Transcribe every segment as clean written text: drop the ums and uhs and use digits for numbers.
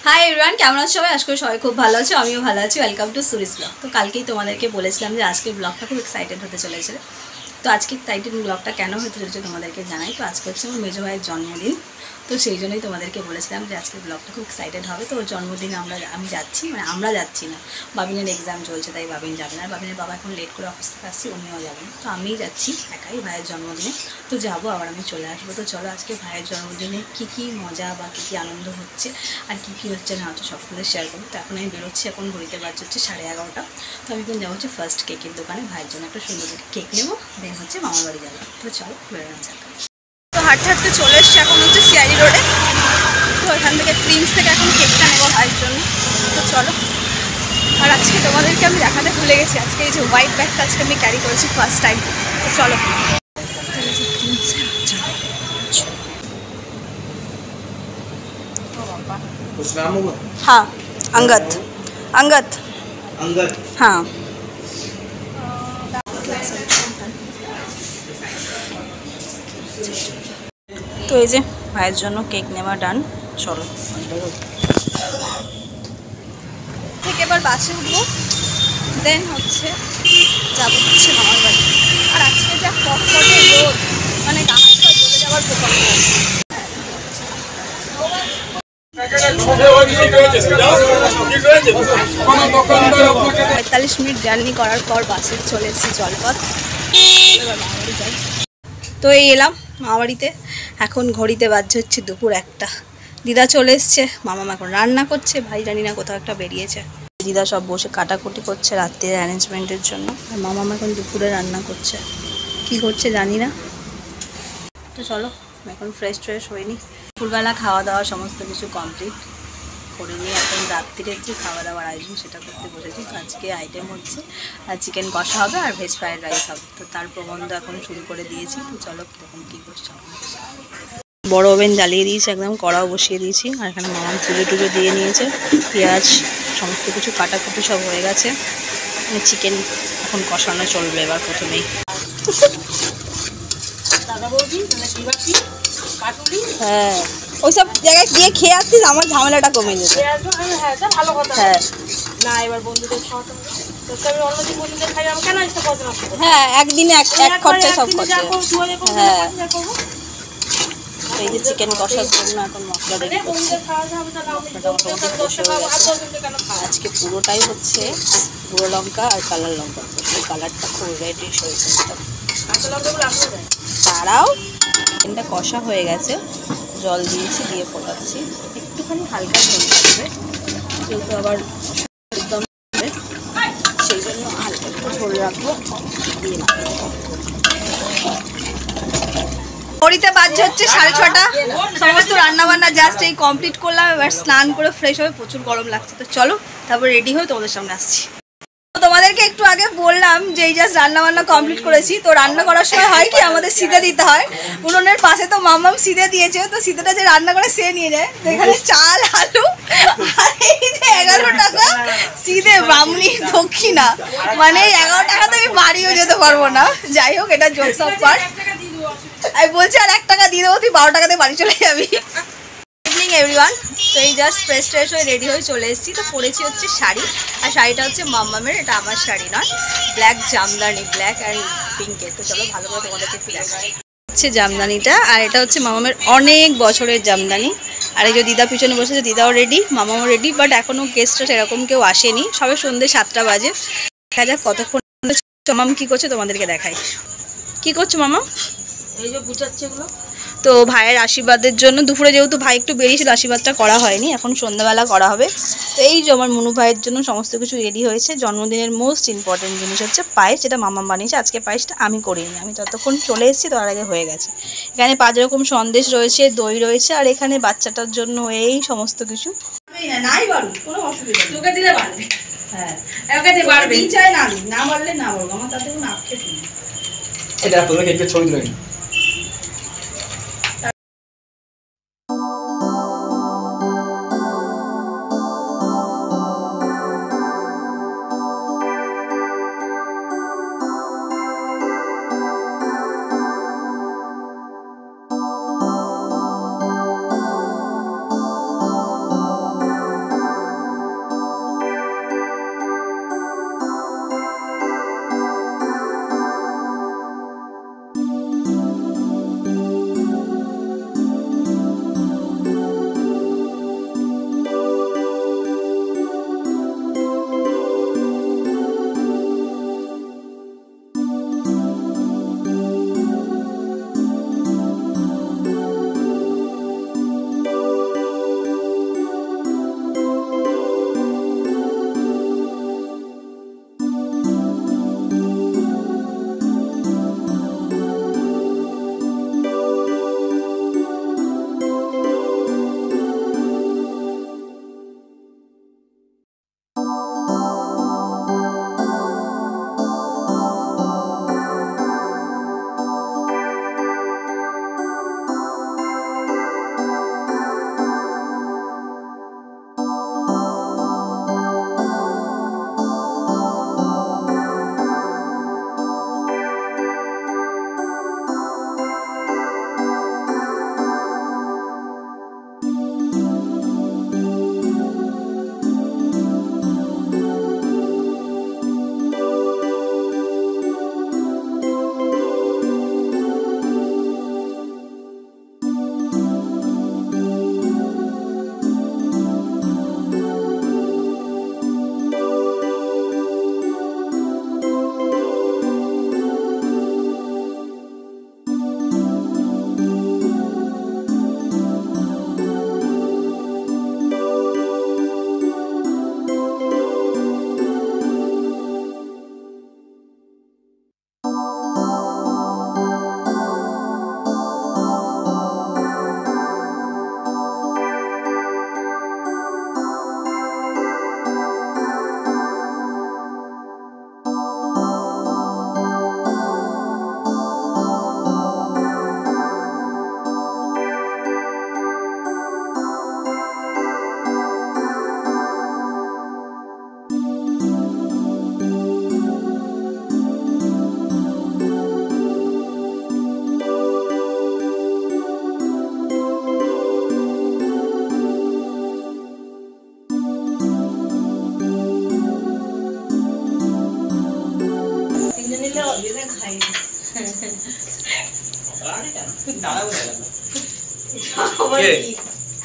Hi everyone, কেমন আছো সবাই? আজকে সবাই খুব ভালো আছো, আমিও ভালো আছি। Welcome to Suri's blog. তো কালকেই তোমাদেরকে বলেছিলাম যে আজকের ব্লগটা খুব এক্সাইটেড হতে চলেছে। তো আজকে এক্সাইটেড ব্লগটা কেন হতে চলেছে তোমাদেরকে জানাই। তো আজকে হচ্ছে আমার মেজো ভাইয়ের জন্মদিন, তো সেই জন্যই তোমাদেরকে বলেছিলাম যে আজকের ব্লগটা খুব এক্সাইটেড হবে। তো ওর জন্মদিনে আমি যাচ্ছি, মানে আমরা যাচ্ছি না, বাবিনের এক্সাম চলছে তাই বাবিন যাবে না। বাবিনের বাবা এখন লেট করে অফিস থেকে আসছি, উনিও যাবেন। তো আমিই যাচ্ছি একাই ভাইয়ের জন্মদিনে। তো যাবো, আবার আমি চলে আসবো। তো চলো আজকে ভাইয়ের জন্মদিনে কী কী মজা বা কী কী আনন্দ হচ্ছে আর কী কী হচ্ছে না হচ্ছে সবগুলো শেয়ার করবো। তো এখন আমি বেরোচ্ছি, এখন ঘড়িতে বাজছে হচ্ছে 11:30। তো আমি এখন যাবো হচ্ছে ফার্স্ট কেকের দোকানে, ভাইয়ের জন্য একটা সুন্দর কেক নেবো, দেন হচ্ছে মামার বাড়ি যাবো। তো চলো বেরোনো যাক। তো হাঁটতে হাঁটতে চলে এসছি এখন হচ্ছে সিআইডি রোডে। তো এখান থেকে প্রিন্স থেকে এখন কেকটা নেবো ভাইয়ের জন্য। তো চলো। আর আজকে তোমাদেরকে আমি দেখাতে ভুলে গেছি, আজকে এই যে হোয়াইট ব্যাগটা আজকে আমি ক্যারি করেছি ফার্স্ট টাইম। তো চলো। हाँ अंगद अंगद अंगद हाँ। তো এই যে ভাইয়ের জন্য কেক নেওয়া ডান। চলো থেকে এবার বাসে উঠবো, দেন হচ্ছে যাবো হচ্ছে মামার বাড়ি। আর আজকে যা কটকটে রোদ, মানে গা হাত পা জ্বলে যাওয়ার প্রকল্প। 45 মিনিট জার্নি করার পর বাসে চলে এসেছি জলপথ। এবার মামাবাড়ি যাই। তো এই এলাম মামাবাড়িতে, এখন ঘড়িতে বাজছে হচ্ছে দুপুর 1টা। দিদা চলে এসছে, মামা এখন রান্না করছে, ভাই জানি না কোথাও একটা বেরিয়েছে। দিদা সব বসে কাটাকুটি করছে রাত্রির অ্যারেঞ্জমেন্টের জন্য, আর মামা এখন দুপুরে রান্না করছে, কি করছে জানি না। তো চলো এখন ফ্রেশ হয়নি, দুপুরবেলা খাওয়া দাওয়া সমস্ত কিছু কমপ্লিট করে নিয়ে এখন রাত্রিরের যে খাওয়া দাওয়ার আয়োজন সেটা করতে বসেছি। তো আজকে আইটেম হচ্ছে চিকেন কষা হবে আর ভেজ ফ্রাইড রাইস হবে। তো তার প্রবন্ধ এখন শুরু করে দিয়েছি। তো চলো কীরকম কী করছে। বড় ওভেন জ্বালিয়ে দিয়েছি, একদম কড়াও বসিয়ে দিয়েছি। আর এখানে মামা পুজো দিয়ে নিয়েছে, পেঁয়াজ সমস্ত কিছু কাটাকুটি সব হয়ে গেছে। চিকেন এখন কষানো চলবে এবার প্রথমেই। হ্যাঁ ওইসব জায়গায় গিয়ে খেয়ে আসছিস, আমার ঝামেলাটা কমে যেত। হ্যাঁ না এবার বন্ধুদের খাওয়াতে হবে, তো আমি অন্যদিন বন্ধুদের খাই, আমি কেন এটা পছন্দ করি? হ্যাঁ একদিনে এক খরচায় সব খরচা। হ্যাঁ এই যে চিকেন কষার জন্য এখন মশলা রেডি করছি। আজকে পুরোটাই হচ্ছে গুঁড়ো লঙ্কা আর কালার লঙ্কা, এই কালারটা খুব রেডিশ হয়েছে। তারাও চিকেনটা কষা হয়ে গেছে, জল দিয়েছি, দিয়ে ফোটাচ্ছি। একটুখানি হালকা ঝোল থাকবে, যেহেতু আবার একদম সেই জন্য হালকা একটু ঝোল রাখবো। দিয়ে ঘড়িতে বাজছে হচ্ছে 6:30। সমস্ত রান্নাবান্না জাস্ট এই কমপ্লিট করলাম, এবার স্নান করে ফ্রেশ হবে, প্রচুর গরম লাগছে। তো চলো তারপর রেডি হয়ে তোমাদের সামনে আসছি। তোমাদেরকে একটু আগে বললাম যে এই জাস্ট রান্নাবান্না কমপ্লিট করেছি। তো রান্না করার সময় হয় কি, আমাদের সিদে দিতে হয়, উনুনের পাশে। তো মামাম সিদে দিয়েছে, তো সিদেটা যে রান্না করে সে নিয়ে যায়। তো এখানে চাল আলু আর এই যে 11 টাকা সিদে ব্রাহ্মণী দক্ষিণা, মানে 11 টাকাতে আমি বাড়িও যেতে পারবো না। যাই হোক, এটা জোক সব পার্ট। আমি বলছি আর 1 টাকা দিয়ে দেবো, তুই 12 টাকাতে বাড়ি চলে যাবি। Evening everyone. তো এই জাস্ট ফ্রেশ হয়ে রেডি হয়ে চলে এসেছি। তো পরেছি হচ্ছে শাড়ি, আর শাড়িটা হচ্ছে মাম্মামের, এটা আমার শাড়ি নয়, ব্ল্যাক জামদানি, ব্ল্যাক অ্যান্ড পিঙ্কের। তো চলো ভালো করে তোমাদেরকে একটু দেখাই। হচ্ছে জামদানিটা, আর এটা হচ্ছে মামামের অনেক বছরের জামদানি। আর এই যে দিদা পিছনে বসেছে, দিদাও রেডি, মামাও রেডি, বাট এখনও গেস্টরা সেরকম কেউ আসেনি, সবে সন্ধ্যে 7টা বাজে। দেখা যাক কতক্ষণ। মামাম কী করছে তোমাদেরকে দেখাই। কি করছো মামা? এই যে গুছাচ্ছে এগুলো। তো ভাইয়ের আশীর্বাদের জন্য দুপুরে যেহেতু ভাই একটু বেরিয়েছিল, আশীর্বাদটা করা হয়নি, এখন সন্ধ্যাবেলা করা হবে। তো এই যে আমার মনু ভাইয়ের জন্য সমস্ত কিছু রেডি হয়েছে। জন্মদিনের মোস্ট ইম্পর্টেন্ট জিনিস হচ্ছে পায়েস, যেটা মামা বানিয়েছে। আজকে পায়েসটা আমি করিনি, আমি ততক্ষণ চলে এসেছি, তার আগে হয়ে গেছে। এখানে 5 রকম সন্দেশ রয়েছে, দই রয়েছে, আর এখানে বাচ্চাটার জন্য এই সমস্ত কিছু। নাই বাড়ু, কোনো অসুবিধা তোকে দিলে বাড়বে। হ্যাঁ একে দিয়ে বাড়বে, চাই না না বাড়লে না বাড়বো, আমার তাতে কোনো আক্ষেপ নেই। এটা তোকে কেটে ছবি দিলেন।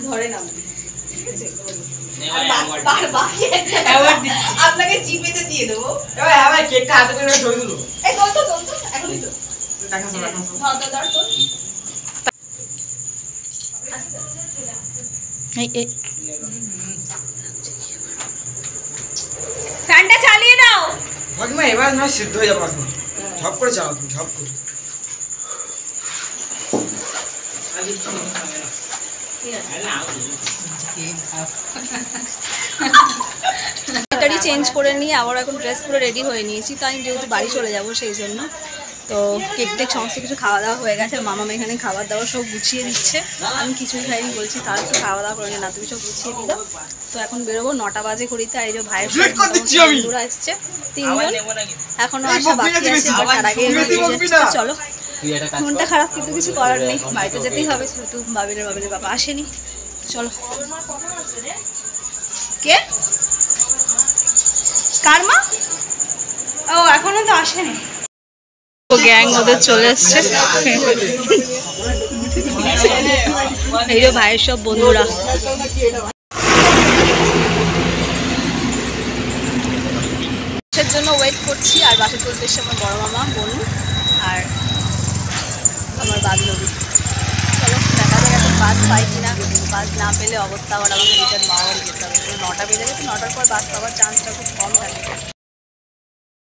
ধরে না আপনাকে জিপেতে দিয়ে দেবো। কেকটা হাতে করে ছবি তুলো। এই তো এখন দিত ফ্যানটা চালিয়ে দাও। কাকিমা এবার না সিদ্ধ হয়ে যাবো কাকিমা। ঝপ করে চাও তুমি, ঝপ করে। ব্যাটারি চেঞ্জ করে নিয়ে আবার এখন ড্রেস পুরো রেডি হয়ে নিয়েছি। তো আমি যেহেতু বাড়ি চলে যাব সেই জন্য তো কেক টেক সমস্ত কিছু খাওয়া দাওয়া হয়ে গেছে। মামা এখানে খাবার দাবার সব গুছিয়ে দিচ্ছে, আমি কিছুই খাইনি বলছি তার একটু খাওয়া দাওয়া করে না, তুমি সব গুছিয়ে দিল। তো এখন বেরোবো 9টা বাজে ঘড়িতে। আর এই যে ভাইয়ের বন্ধুরা এসছে 3 জন, এখনো আসা বাকি আছে। তার আগে চলো, মনটা খারাপ কিন্তু কিছু করার নেই, বাড়িতে যেতেই হবে, যেহেতু বাবিনের বাবা আসেনি। চলো। কে কার মা? ও এখনো তো আসেনি। গ্যাং ওদের চলে এসছে, এই যে ভাইয়ের সব বন্ধুরা। বাসের জন্য ওয়েট করছি। আর বাসে চলতে এসছে আমার বড় মামা, বোন আর আমার বান্ধবী। চলো দেখা যাক এখন বাস পাই কিনা। বাস না পেলে অবস্থা আবার আমাকে রিটার্ন মাওয়ারই যেতে হবে। 9টা বেজে গেছে, 9টার পর বাস পাওয়ার চান্সটা খুব কম থাকে।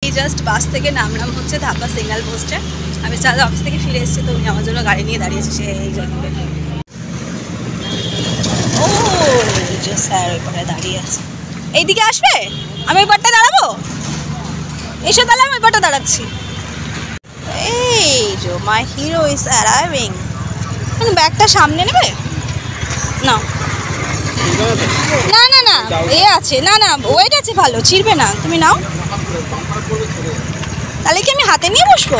এই জাস্ট বাস থেকে নামলাম হচ্ছে ঢাকা সিগন্যাল পোস্টে। আমি চাঁদা অফিস থেকে ফিরে এসেছি, তো উনি আমার জন্য গাড়ি নিয়ে দাঁড়িয়েছে সে এই জন্য। ও যে স্যার ওই পারে দাঁড়িয়ে আছে। এইদিকে আসবে? আমি ওই পারটা দাঁড়াবো? এসে তাহলে আমি ওই পারটা দাঁড়াচ্ছি। এই যে মাই হিরো ইজ অ্যারাইভিং। ব্যাগটা সামনে নেবে না? না না না এ আছে, না না ওয়েট আছে, ভালো ছিড়বে না, তুমি নাও। তাহলে কি আমি হাতে নিয়ে বসবো?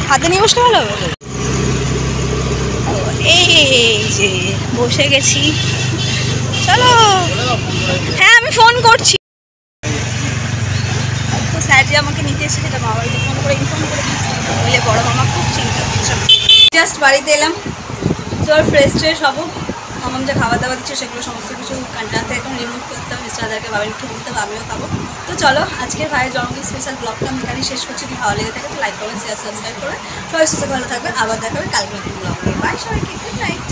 হাতে নিয়ে বসতে ভালো হবে। এই যে বসে গেছি, চলো। হ্যাঁ আমি ফোন করছি। তো স্যার যে আমাকে নিতে এসে সেটা মা বাড়িতে ফোন করে ইনফর্ম করে বলে বড় মামা খুব চিন্তা করছে। জাস্ট বাড়িতে এলাম, তো আর ফ্রেশ ট্রেশ হবো। মামাম যা খাবার দাবার দিচ্ছে সেগুলো সমস্ত কিছু কন্টেনার থেকে এখন রিমুভ করতে হবে। মিস্টারদেরকে বাবার একটু দিতে হবে, আমিও খাবো। তো চলো আজকের ভাইয়ের জন্মদিন স্পেশাল ব্লগটা আমি এখানে শেষ করছি। যদি ভালো লেগে থাকে তো লাইক করবেন, শেয়ার সাবস্ক্রাইব করবেন। সবাই সুস্থ ভালো থাকবেন। আবার দেখা হবে কালকে নতুন ব্লগ নিয়ে। বাই সবাইকে, গুড নাইট।